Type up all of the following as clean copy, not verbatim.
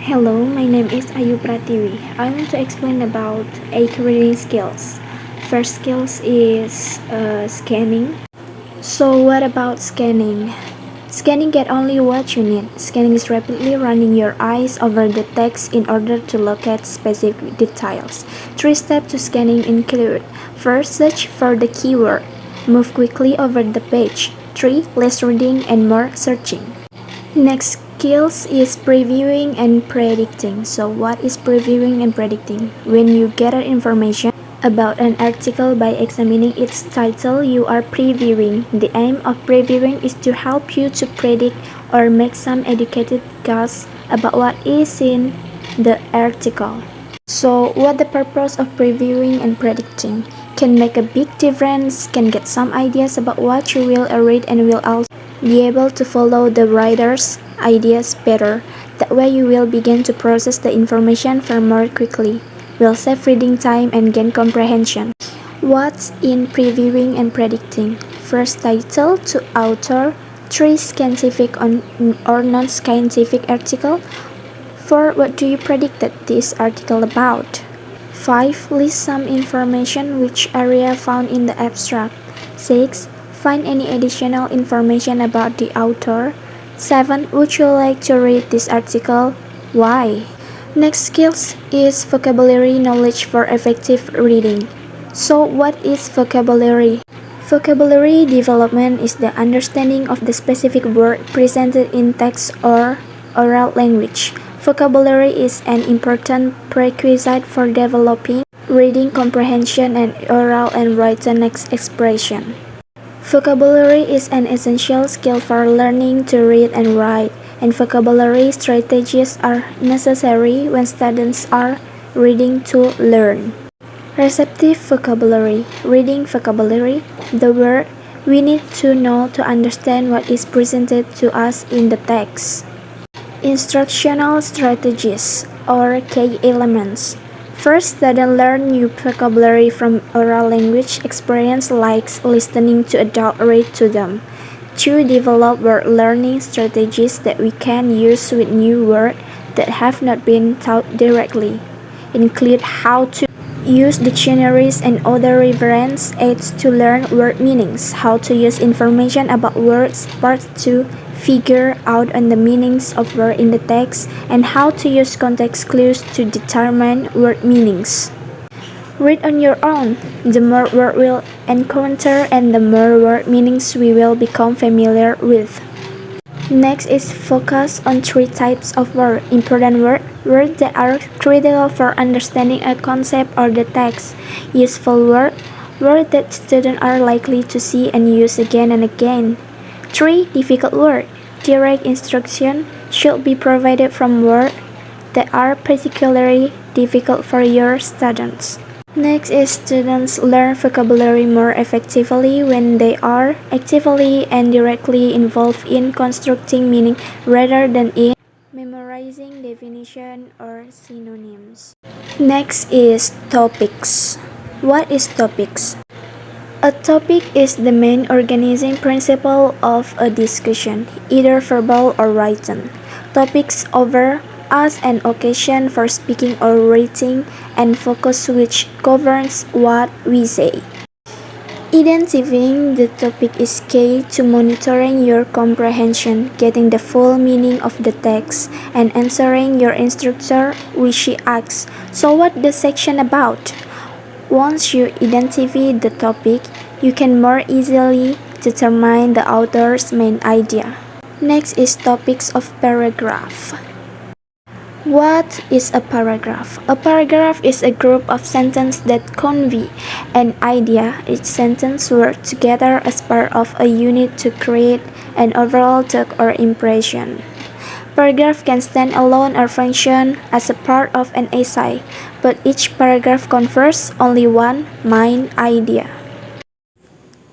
Hello, my name is Pratiwi. I want to explain about 8 reading skills. First skills is scanning. So what about scanning? Scanning get only what you need. Scanning is rapidly running your eyes over the text in order to locate specific details. 3 steps to scanning include: first, search for the keyword. Move quickly over the page. 3. Less reading and more searching. Next skills is previewing and predicting. So what is previewing and predicting? When you gather information about an article by examining its title, you are previewing. The aim of previewing is to help you to predict or make some educated guess about what is in the article. So what the purpose of previewing and predicting? Can make a big difference, can get some ideas about what you will read, and will also be able to follow the writer's ideas better. That way you will begin to process the information far more quickly, will save reading time and gain comprehension. What's in previewing and predicting? First, title to author. 3. Scientific or non-scientific article. 4. What do you predict that this article about? 5. List some information which area found in the abstract. 6. Find any additional information about the author. 7. Would you like to read this article? Why? Next skills is vocabulary knowledge for effective reading. So what is vocabulary? Vocabulary development is the understanding of the specific word presented in text or oral language. Vocabulary is an important prerequisite for developing reading comprehension and oral and written expression. Vocabulary is an essential skill for learning to read and write, and vocabulary strategies are necessary when students are reading to learn. Receptive vocabulary. Reading vocabulary, the word we need to know to understand what is presented to us in the text. Instructional strategies or key elements. First, students learn new vocabulary from oral language experience like listening to adults read to them. 2. Develop word learning strategies that we can use with new words that have not been taught directly. Include how to use dictionaries and other reference aids to learn word meanings, how to use information about words, part 2, figure out on the meanings of words in the text, and how to use context clues to determine word meanings. Read on your own. The more word we'll encounter and the more word meanings we will become familiar with. Next is focus on 3 types of word. Important words that are critical for understanding a concept or the text. Useful words that students are likely to see and use again and again. 3. Difficult word. Direct instruction should be provided from words that are particularly difficult for your students. Next is students learn vocabulary more effectively when they are actively and directly involved in constructing meaning rather than in memorizing definition or synonyms. Next is topics. What is topics? A topic is the main organizing principle of a discussion, either verbal or written. Topics offer us an occasion for speaking or writing, and focus which governs what we say. Identifying the topic is key to monitoring your comprehension, getting the full meaning of the text, and answering your instructor when she asks, "So what the section about?" Once you identify the topic, you can more easily determine the author's main idea. Next is topics of paragraph. What is a paragraph? A paragraph is a group of sentences that convey an idea. Each sentence works together as part of a unit to create an overall thought or impression. Paragraph can stand alone or function as a part of an essay, but each paragraph confers only one main idea.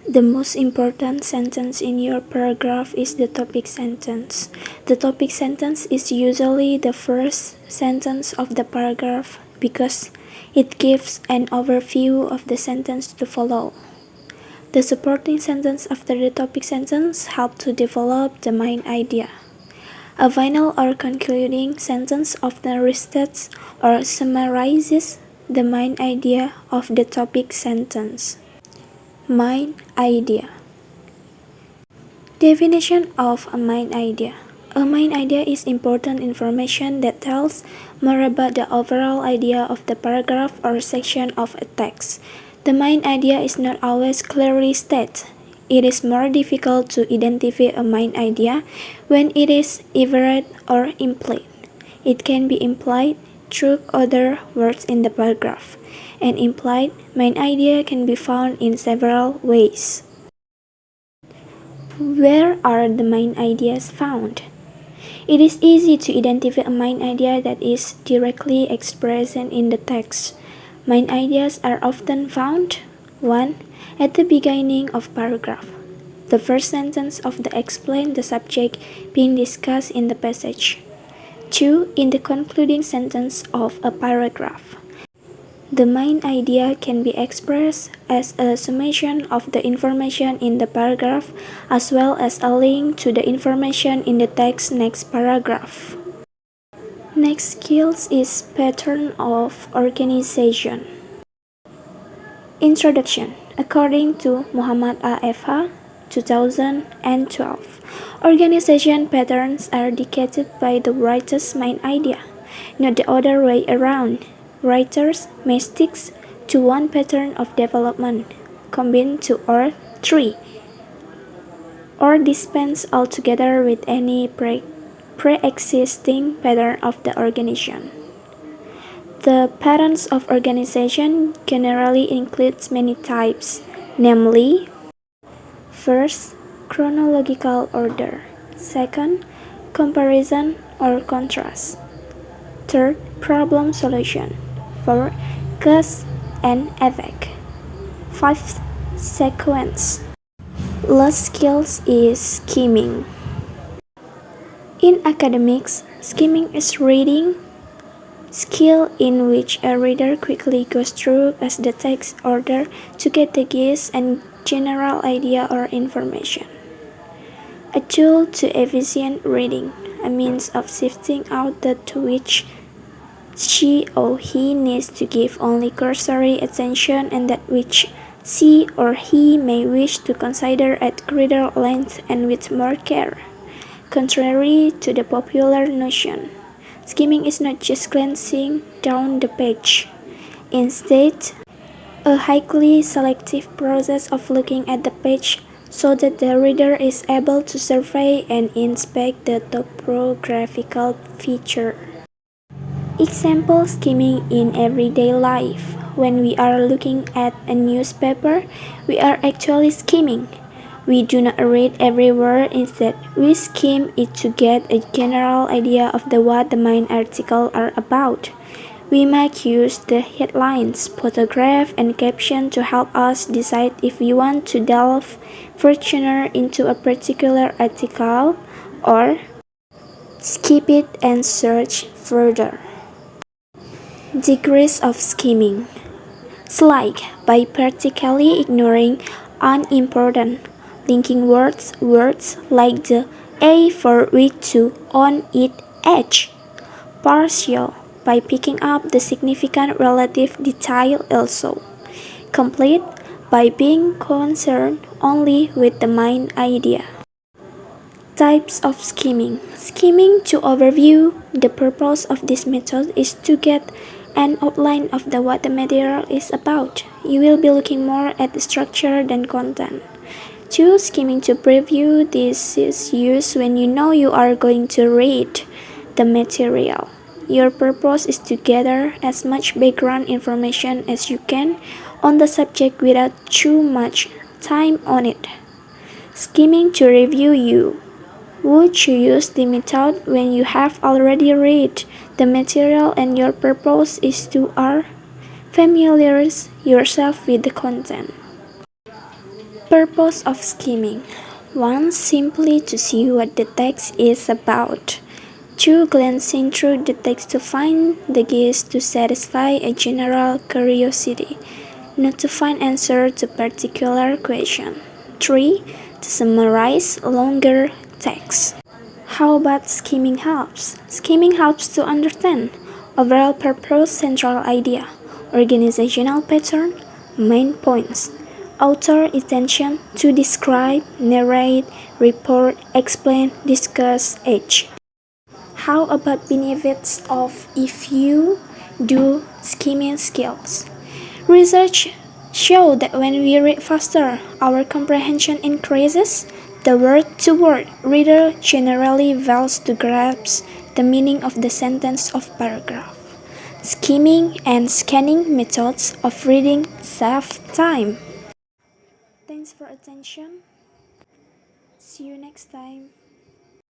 The most important sentence in your paragraph is the topic sentence. The topic sentence is usually the first sentence of the paragraph because it gives an overview of the sentence to follow. The supporting sentence after the topic sentence helps to develop the main idea. A final or concluding sentence often restates or summarizes the main idea of the topic sentence. Main idea. Definition of a main idea. A main idea is important information that tells more about the overall idea of the paragraph or section of a text. The main idea is not always clearly stated. It is more difficult to identify a main idea when it is evaded or implied. It can be implied through other words in the paragraph. An implied main idea can be found in several ways. Where are the main ideas found? It is easy to identify a main idea that is directly expressed in the text. Main ideas are often found 1. At the beginning of paragraph. The first sentence of the explain the subject being discussed in the passage. 2. In the concluding sentence of a paragraph. The main idea can be expressed as a summation of the information in the paragraph as well as a link to the information in the text's next paragraph. Next skills is pattern of organization. Introduction. According to Muhammad A1B021080, 2012, organization patterns are dictated by the writer's main idea, not the other way around. Writers may stick to one pattern of development, combine two or three, or dispense altogether with any pre-existing pattern of the organization. The patterns of organization generally includes many types, namely: first, chronological order; second, comparison or contrast; third, problem solution; fourth, cause and effect; fifth, sequence. Last skills is skimming. In academics, skimming is reading skill in which a reader quickly goes through as the text order to get the gist and general idea or information. A tool to efficient reading, a means of sifting out that to which she or he needs to give only cursory attention and that which she or he may wish to consider at greater length and with more care. Contrary to the popular notion, skimming is not just glancing down the page. Instead, a highly selective process of looking at the page so that the reader is able to survey and inspect the topographical feature. Example skimming in everyday life. When we are looking at a newspaper, we are actually skimming. We do not read every word, instead we skim it to get a general idea of what the main article are about. We might use the headlines, paragraph, and caption to help us decide if we want to delve further into a particular article or skip it and search further. Degrees of skimming. Like by practically ignoring unimportant linking words like the A for with to, on, it, edge. Partial by picking up the significant relative detail also. Complete by being concerned only with the main idea. Types of skimming. Skimming to overview. The purpose of this method is to get an outline of what the material is about. You will be looking more at the structure than content. 2. Skimming to preview. This is used when you know you are going to read the material. Your purpose is to gather as much background information as you can on the subject without too much time on it. Skimming to review. You would you use the method when you have already read the material and your purpose is to familiarize yourself with the content. Purpose of skimming. 1. Simply to see what the text is about. 2. Glancing through the text to find the gist to satisfy a general curiosity, not to find answer to particular question. 3. To summarize longer text. How about skimming helps? Skimming helps to understand overall purpose, central idea, organizational pattern, main points, author intention to describe, narrate, report, explain, discuss, each. How about benefits of if you do skimming skills? Research show that when we read faster, our comprehension increases. The word-to-word reader generally fails to grasp the meaning of the sentence or paragraph. Skimming and scanning methods of reading save time. Thanks for attention. See you next time.